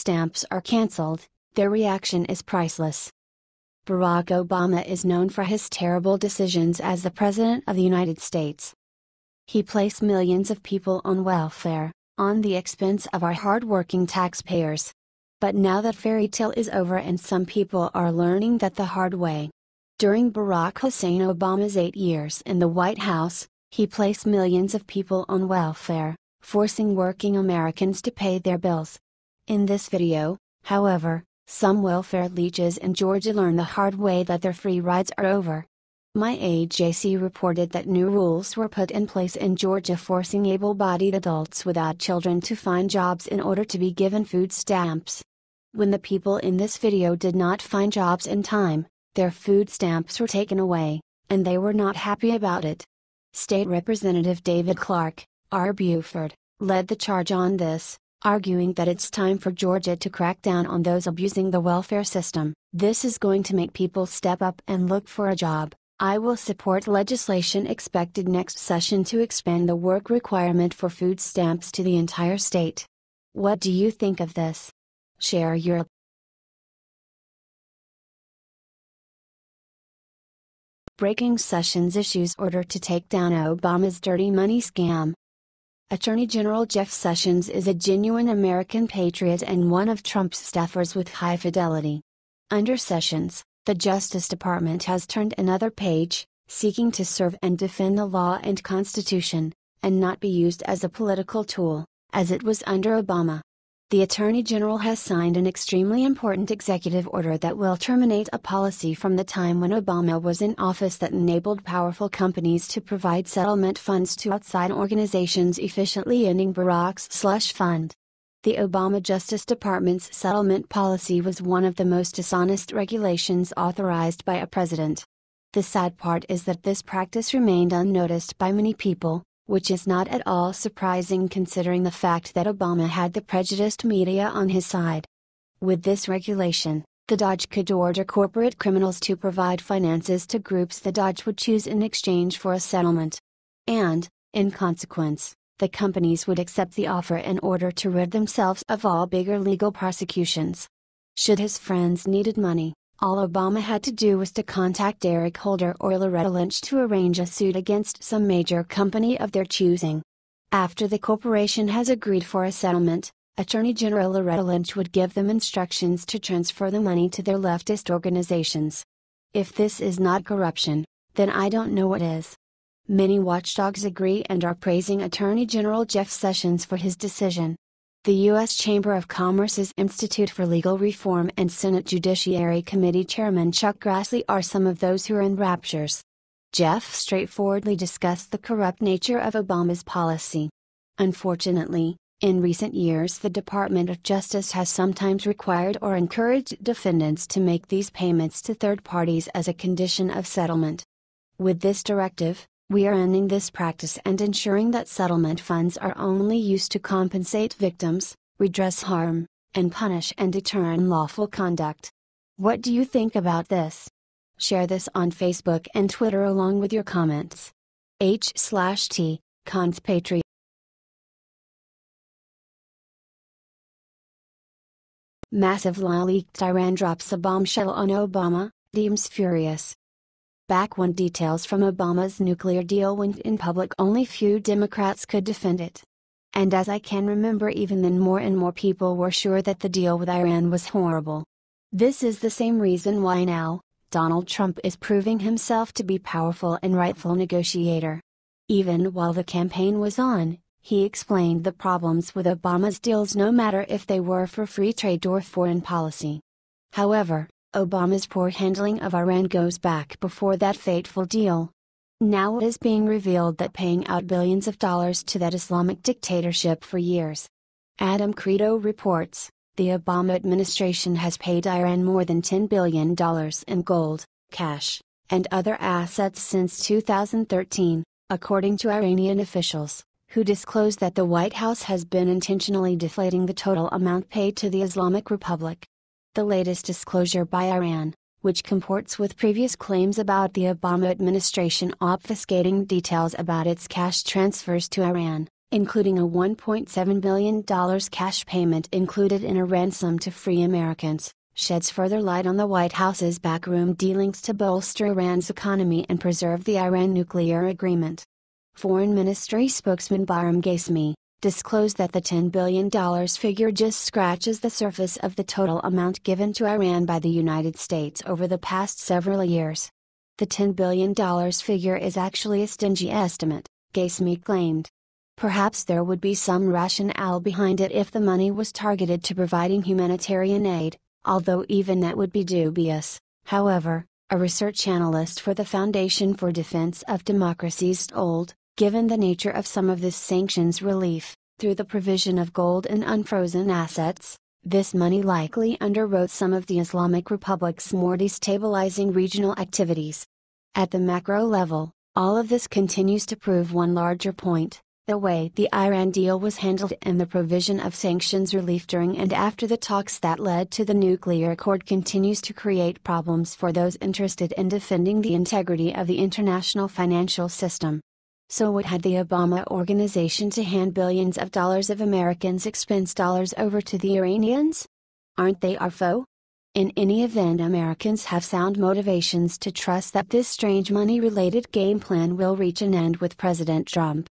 stamps are cancelled, their reaction is priceless. Barack Obama is known for his terrible decisions as the President of the United States. He placed millions of people on welfare, on the expense of our hard-working taxpayers. But now that fairy tale is over and some people are learning that the hard way. During Barack Hussein Obama's 8 years in the White House, he placed millions of people on welfare, forcing working Americans to pay their bills. In this video, however, some welfare leeches in Georgia learn the hard way that their free rides are over. MyAJC reported that new rules were put in place in Georgia forcing able-bodied adults without children to find jobs in order to be given food stamps. When the people in this video did not find jobs in time, their food stamps were taken away, and they were not happy about it. State Representative David Clark, R. Buford, led the charge on this, arguing that it's time for Georgia to crack down on those abusing the welfare system. This is going to make people step up and look for a job. I will support legislation expected next session to expand the work requirement for food stamps to the entire state. What do you think of this? Share your Breaking Sessions issues order to take down Obama's dirty money scam. Attorney General Jeff Sessions is a genuine American patriot and one of Trump's staffers with high fidelity. Under Sessions, the Justice Department has turned another page, seeking to serve and defend the law and Constitution, and not be used as a political tool, as it was under Obama. The Attorney General has signed an extremely important executive order that will terminate a policy from the time when Obama was in office that enabled powerful companies to provide settlement funds to outside organizations, efficiently ending Barack's slush fund. The Obama Justice Department's settlement policy was one of the most dishonest regulations authorized by a president. The sad part is that this practice remained unnoticed by many people, which is not at all surprising considering the fact that Obama had the prejudiced media on his side. With this regulation, the DOJ could order corporate criminals to provide finances to groups the DOJ would choose in exchange for a settlement. And, in consequence, the companies would accept the offer in order to rid themselves of all bigger legal prosecutions. Should his friends needed money, all Obama had to do was to contact Eric Holder or Loretta Lynch to arrange a suit against some major company of their choosing. After the corporation has agreed for a settlement, Attorney General Loretta Lynch would give them instructions to transfer the money to their leftist organizations. If this is not corruption, then I don't know what is. Many watchdogs agree and are praising Attorney General Jeff Sessions for his decision. The U.S. Chamber of Commerce's Institute for Legal Reform and Senate Judiciary Committee Chairman Chuck Grassley are some of those who are in raptures. Jeff straightforwardly discussed the corrupt nature of Obama's policy. Unfortunately, in recent years the Department of Justice has sometimes required or encouraged defendants to make these payments to third parties as a condition of settlement. With this directive, we are ending this practice and ensuring that settlement funds are only used to compensate victims, redress harm, and punish and deter unlawful conduct. What do you think about this? Share this on Facebook and Twitter along with your comments. H/T, Conspatriot. Massive lie leaked. Iran drops a bombshell on Obama, deems furious. Back when details from Obama's nuclear deal went in public, only few Democrats could defend it. And as I can remember, even then more and more people were sure that the deal with Iran was horrible. This is the same reason why now, Donald Trump is proving himself to be powerful and rightful negotiator. Even while the campaign was on, he explained the problems with Obama's deals no matter if they were for free trade or foreign policy. However, Obama's poor handling of Iran goes back before that fateful deal. Now it is being revealed that paying out billions of dollars to that Islamic dictatorship for years. Adam Credo reports, the Obama administration has paid Iran more than $10 billion in gold, cash, and other assets since 2013, according to Iranian officials, who disclosed that the White House has been intentionally deflating the total amount paid to the Islamic Republic. The latest disclosure by Iran, which comports with previous claims about the Obama administration obfuscating details about its cash transfers to Iran, including a $1.7 billion cash payment included in a ransom to free Americans, sheds further light on the White House's backroom dealings to bolster Iran's economy and preserve the Iran nuclear agreement. Foreign Ministry spokesman Bahram Ghasemi disclosed that the $10 billion figure just scratches the surface of the total amount given to Iran by the United States over the past several years. The $10 billion figure is actually a stingy estimate, Ghasemi claimed. Perhaps there would be some rationale behind it if the money was targeted to providing humanitarian aid, although even that would be dubious. However, a research analyst for the Foundation for Defense of Democracies told, given the nature of some of this sanctions relief, through the provision of gold and unfrozen assets, this money likely underwrote some of the Islamic Republic's more destabilizing regional activities. At the macro level, all of this continues to prove one larger point: the way the Iran deal was handled and the provision of sanctions relief during and after the talks that led to the nuclear accord continues to create problems for those interested in defending the integrity of the international financial system. So what had the Obama organization to hand billions of dollars of Americans' expense dollars over to the Iranians? Aren't they our foe? In any event, Americans have sound motivations to trust that this strange money-related game plan will reach an end with President Trump.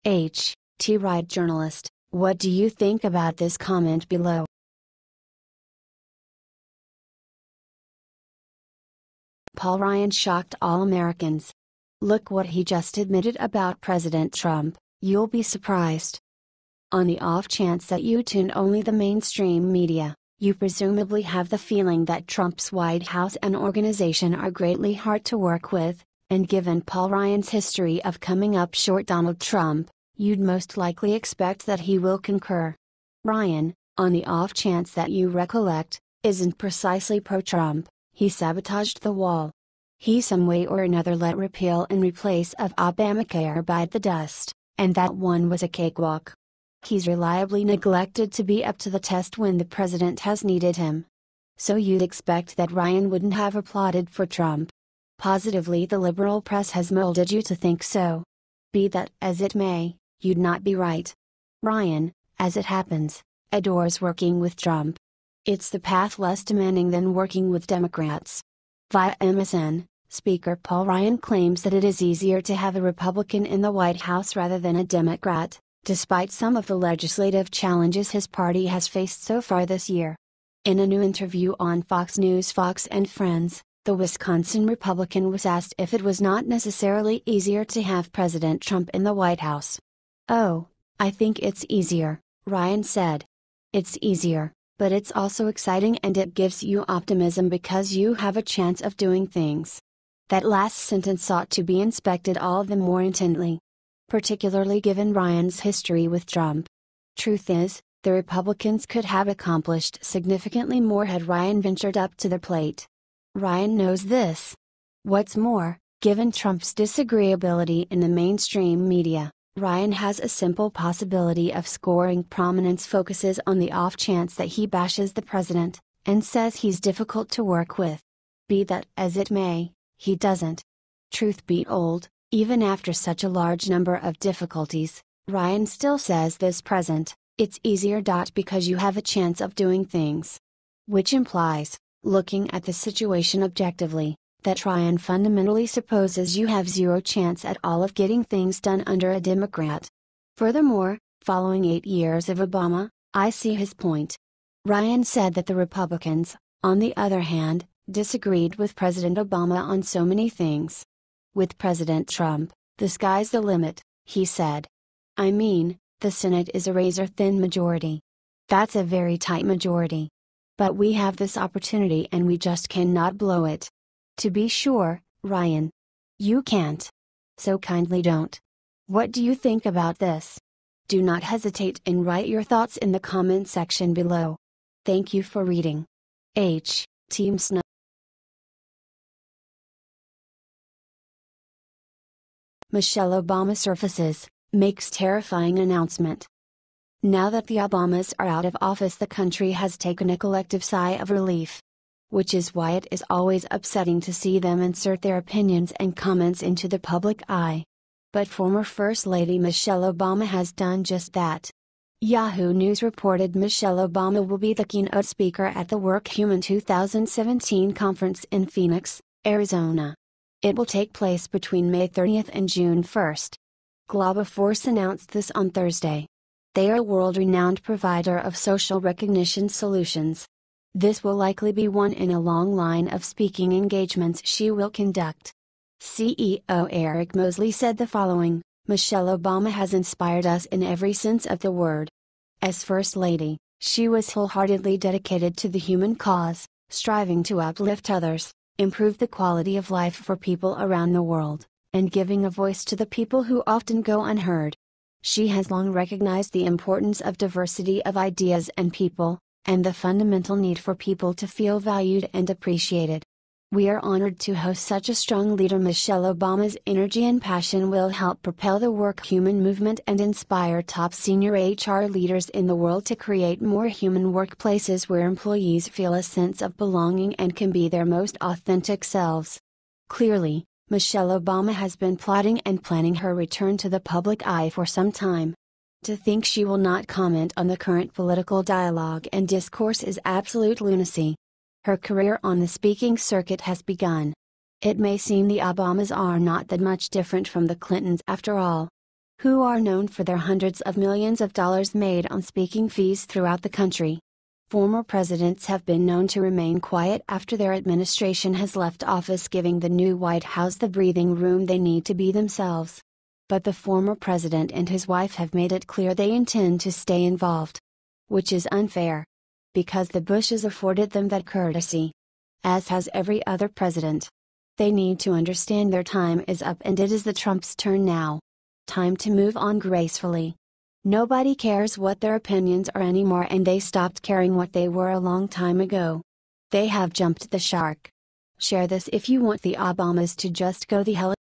H.T. Wright journalist, what do you think about this comment below? Paul Ryan shocked all Americans. Look what he just admitted about President Trump, you'll be surprised. On the off chance that you tune only the mainstream media, you presumably have the feeling that Trump's White House and organization are greatly hard to work with, and given Paul Ryan's history of coming up short Donald Trump, you'd most likely expect that he will concur. Ryan, on the off chance that you recollect, isn't precisely pro-Trump. He sabotaged the wall. He some way or another let repeal and replace of Obamacare bite the dust, and that one was a cakewalk. He's reliably neglected to be up to the test when the president has needed him. So you'd expect that Ryan wouldn't have applauded for Trump. Positively, the liberal press has molded you to think so. Be that as it may, you'd not be right. Ryan, as it happens, adores working with Trump. It's the path less demanding than working with Democrats. Via MSN, Speaker Paul Ryan claims that it is easier to have a Republican in the White House rather than a Democrat, despite some of the legislative challenges his party has faced so far this year. In a new interview on Fox News' Fox and Friends, the Wisconsin Republican was asked if it was not necessarily easier to have President Trump in the White House. "Oh, I think it's easier," Ryan said. "It's easier, but it's also exciting and it gives you optimism because you have a chance of doing things." That last sentence ought to be inspected all the more intently. Particularly given Ryan's history with Trump. Truth is, the Republicans could have accomplished significantly more had Ryan ventured up to the plate. Ryan knows this. What's more, given Trump's disagreeability in the mainstream media, Ryan has a simple possibility of scoring prominence focuses on the off chance that he bashes the president, and says he's difficult to work with. Be that as it may, he doesn't. Truth be told, even after such a large number of difficulties, Ryan still says this present, it's easier. Because you have a chance of doing things. Which implies, looking at the situation objectively, that Ryan fundamentally supposes you have zero chance at all of getting things done under a Democrat. Furthermore, following 8 years of Obama, I see his point. Ryan said that the Republicans, on the other hand, disagreed with President Obama on so many things. With President Trump, the sky's the limit, he said. I mean, the Senate is a razor-thin majority. That's a very tight majority. But we have this opportunity and we just cannot blow it. To be sure, Ryan. You can't. So kindly don't. What do you think about this? Do not hesitate and write your thoughts in the comment section below. Thank you for reading. Team Snow. Michelle Obama surfaces, makes terrifying announcement. Now that the Obamas are out of office, the country has taken a collective sigh of relief. Which is why it is always upsetting to see them insert their opinions and comments into the public eye. But former First Lady Michelle Obama has done just that. Yahoo News reported Michelle Obama will be the keynote speaker at the WorkHuman 2017 conference in Phoenix, Arizona. It will take place between May 30th and June 1st. Globoforce announced this on Thursday. They are a world-renowned provider of social recognition solutions. This will likely be one in a long line of speaking engagements she will conduct. CEO Eric Mosley said the following: Michelle Obama has inspired us in every sense of the word. As First Lady, she was wholeheartedly dedicated to the human cause, striving to uplift others, improve the quality of life for people around the world, and giving a voice to the people who often go unheard. She has long recognized the importance of diversity of ideas and people, and the fundamental need for people to feel valued and appreciated. We are honored to host such a strong leader. Michelle Obama's energy and passion will help propel the WorkHuman movement and inspire top senior HR leaders in the world to create more human workplaces where employees feel a sense of belonging and can be their most authentic selves. Clearly, Michelle Obama has been plotting and planning her return to the public eye for some time. To think she will not comment on the current political dialogue and discourse is absolute lunacy. Her career on the speaking circuit has begun. It may seem the Obamas are not that much different from the Clintons after all, who are known for their hundreds of millions of dollars made on speaking fees throughout the country. Former presidents have been known to remain quiet after their administration has left office, giving the new White House the breathing room they need to be themselves. But the former president and his wife have made it clear they intend to stay involved. Which is unfair. Because the Bushes afforded them that courtesy. As has every other president. They need to understand their time is up and it is the Trumps' turn now. Time to move on gracefully. Nobody cares what their opinions are anymore, and they stopped caring what they were a long time ago. They have jumped the shark. Share this if you want the Obamas to just go the hell